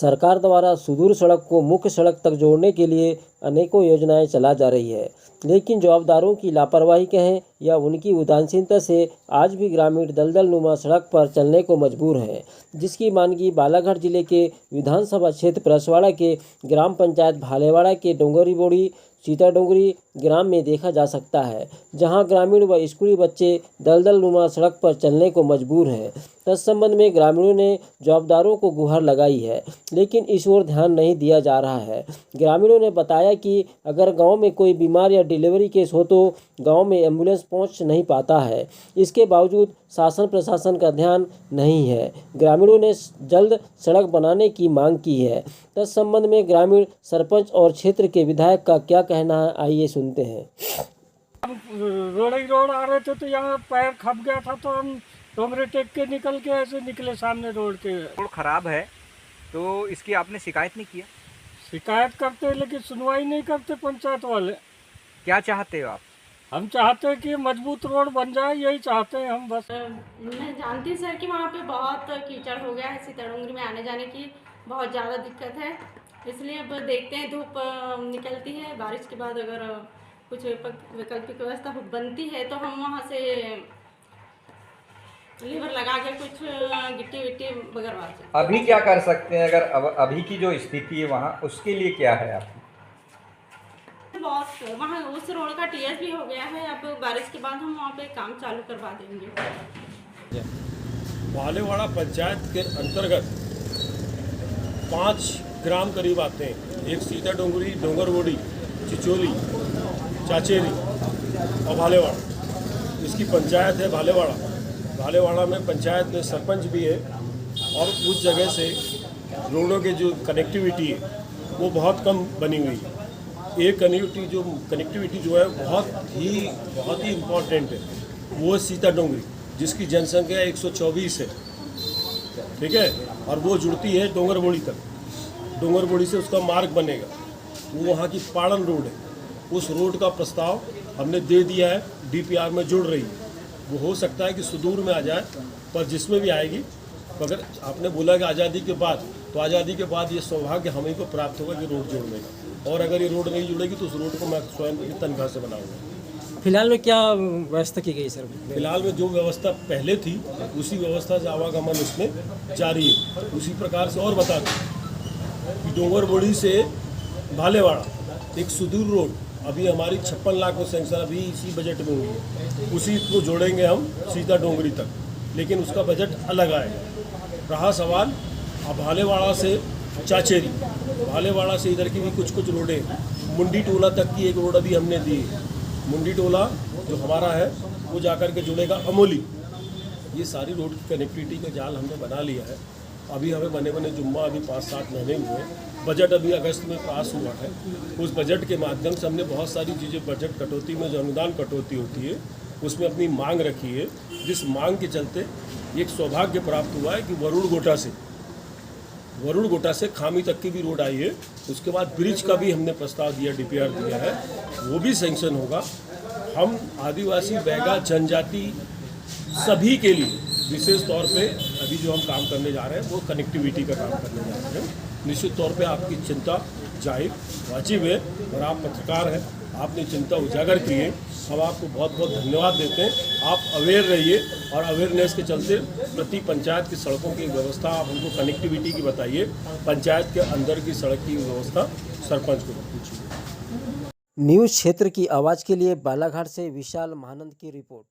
सरकार द्वारा सुदूर सड़क को मुख्य सड़क तक जोड़ने के लिए अनेकों योजनाएं चला जा रही है, लेकिन जवाबदारों की लापरवाही कहें या उनकी उदासीनता से आज भी ग्रामीण दलदल नुमा सड़क पर चलने को मजबूर हैं, जिसकी मानगी बालाघाट जिले के विधानसभा क्षेत्र परसवाड़ा के ग्राम पंचायत भालेवाड़ा के डोंगरी बोड़ी सीताडोंगरी ग्राम में देखा जा सकता है, जहां ग्रामीण व स्कूली बच्चे दलदल नुमा सड़क पर चलने को मजबूर हैं। तत्संबंध में ग्रामीणों ने जवाबदारों को गुहार लगाई है, लेकिन इस ओर ध्यान नहीं दिया जा रहा है। ग्रामीणों ने बताया कि अगर गांव में कोई बीमार या डिलीवरी केस हो तो गांव में एम्बुलेंस पहुंच नहीं पाता है। इसके बावजूद शासन प्रशासन का ध्यान नहीं है। ग्रामीणों ने जल्द सड़क बनाने की मांग की है। तत्संबंध में ग्रामीण सरपंच और क्षेत्र के विधायक का क्या कहना है, आइए सुनते हैं। रोड आ रहे थे तो यहाँ पैर खप गया था, तो हम डोंगरे टेक के निकल के ऐसे निकले सामने रोड के। रोड खराब है तो इसकी आपने शिकायत नहीं किया? शिकायत करते हैं लेकिन सुनवाई नहीं करते पंचायत वाले। क्या चाहते हो आप? हम चाहते हैं कि मजबूत रोड बन जाए, यही चाहते हैं हम बस। मैं जानती सर कि वहाँ पे बहुत कीचड़ हो गया है, सीताडोंगरी में आने जाने की बहुत ज़्यादा दिक्कत है। इसलिए अब देखते हैं, धूप निकलती है, बारिश के बाद अगर कुछ वैकल्पिक व्यवस्था बनती है तो हम वहाँ से लीवर लगा के कुछ गिट्टी विट्टी बगरवा सकते। अभी क्या कर सकते हैं? अगर अभी की जो स्थिति है वहाँ, उसके लिए क्या है आपकी? बहुत वहाँ उस रोड का टीएस भी हो गया है, अब बारिश के बाद हम वहाँ पे काम चालू करवा देंगे। भालेवाड़ा पंचायत के अंतर्गत 5 ग्राम करीब आते हैं। एक सीताडोंगरी, डोंगरबोड़ी, चिचोली, चाचेरी और भालेवाड़ा। इसकी पंचायत है भालेवाड़ा। भालेवाड़ा में पंचायत में सरपंच भी है और उस जगह से रोडों के जो कनेक्टिविटी है वो बहुत कम बनी हुई है। एक कनेक्टिविटी जो है बहुत ही इम्पोर्टेंट है, वो है सीताडोंगरी, जिसकी जनसंख्या 124 है, ठीक है, और वो जुड़ती है डोंगरबोड़ी तक। डोंगरबोड़ी से उसका मार्ग बनेगा, वो वहाँ की पाड़न रोड है। उस रोड का प्रस्ताव हमने दे दिया है, डीपीआर में जुड़ रही है। वो हो सकता है कि सुदूर में आ जाए, पर जिसमें भी आएगी, अगर आपने बोला कि आज़ादी के बाद, तो आज़ादी के बाद ये सौभाग्य हमें को प्राप्त होगा कि रोड जोड़ने का। और अगर ये रोड नहीं जुड़ेगी तो उस रोड को मैं स्वयं की तनख्वाह से बनाऊंगा। फिलहाल में क्या व्यवस्था की गई सर? फिलहाल में जो व्यवस्था पहले थी उसी व्यवस्था से आवागमन उसमें जारी है। उसी प्रकार से और बता दें कि डोंगरबोड़ी से भालेवाड़ा एक सुदूर रोड अभी हमारी 56 लाख को सेंक्शन अभी इसी बजट में हुई है। उसी को जोड़ेंगे हम सीताडोंगरी तक, लेकिन उसका बजट अलग आएगा। रहा सवाल अब भालेवाड़ा से चाचेरी, भालेवाड़ा से इधर की भी कुछ रोडें, मुंडी टोला तक की एक रोड अभी हमने दी है। मुंडी टोला जो हमारा है वो जाकर के जुड़ेगा अमोली। ये सारी रोड की कनेक्टिविटी का जाल हमने बना लिया है। अभी हमें बने जुम्मा अभी 5-7 महीने हुए। बजट अभी अगस्त में पास हुआ है। उस बजट के माध्यम से हमने बहुत सारी चीज़ें, बजट कटौती में जो अनुदान कटौती होती है उसमें अपनी मांग रखी है, जिस मांग के चलते एक सौभाग्य प्राप्त हुआ है कि वरुण गोटा से खामी तक की भी रोड आई है। उसके बाद ब्रिज का भी हमने प्रस्ताव दिया, डीपीआर दिया है, वो भी सेंक्शन होगा। हम आदिवासी, बैगा, जनजाति सभी के लिए विशेष तौर पे अभी जो हम काम करने जा रहे हैं वो कनेक्टिविटी का काम करने जा रहे हैं। निश्चित तौर पे आपकी चिंता जाहिर वाजिब है और आप पत्रकार हैं, आपने चिंता उजागर की है। हम आपको बहुत बहुत धन्यवाद देते हैं। आप अवेयर रहिए और अवेयरनेस के चलते प्रति पंचायत की सड़कों की व्यवस्था आप हमको कनेक्टिविटी की बताइए। पंचायत के अंदर की सड़क की व्यवस्था सरपंच को पूछिए। न्यूज़ क्षेत्र की आवाज़ के लिए बालाघाट से विशाल महानंद की रिपोर्ट।